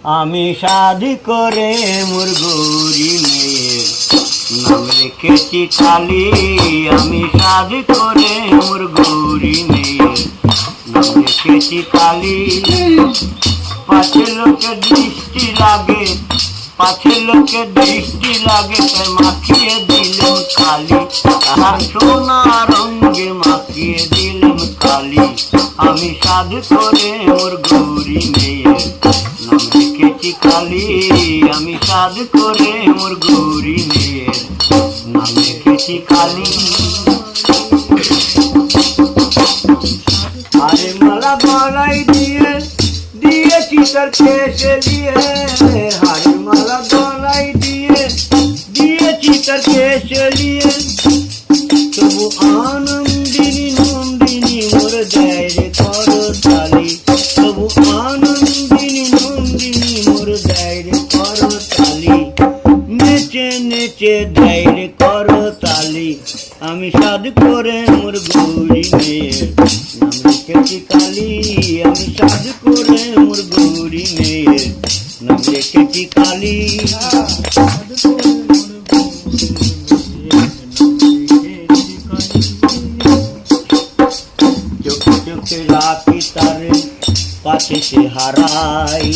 আমি শাদি করে মোর গৌরী মেয়ের নাম রেখেছি কালী। আমি শাদি করে মোর গৌরী মেয়ের নাম রেখেছি কালী। পাছে লোকের দৃষ্টি লাগে, পাছে লোকের দৃষ্টি লাগে, তাই মাখিয়ে দিলেন কালী। তাহার সোনা রঙে মাখিয়ে দিলেন কালী। আমি শাদি করে মোর গৌরী মেয়ের নাম রেখেছি কালী। আমি শাদি করে মোর গৌরী মেয়ের নাম রেখেছি কালী। আরে মালা গলায় দিয়ে দিয়েছি তার কেশে দিয়ে, হারে মালা গলায় দিয়ে দিয়েছি তার কেশে দিয়ে, তবু আনন্দিনী নন্দিনী মোর দেয় রে করতালি। তবু আনন্দিনী নন্দিনী মোর দেয় রে করতালি। নেচে নেচে দেয় রে করতালি। আমি শাদি করে মোর গৌরী মেয়ের নাম রেখেছি কালী। আমি শাদি করে মোর গৌরী মেয়ের নাম রেখেছি কালী। চোখে চোখে রাখি তারে, পাছে সে হারাই।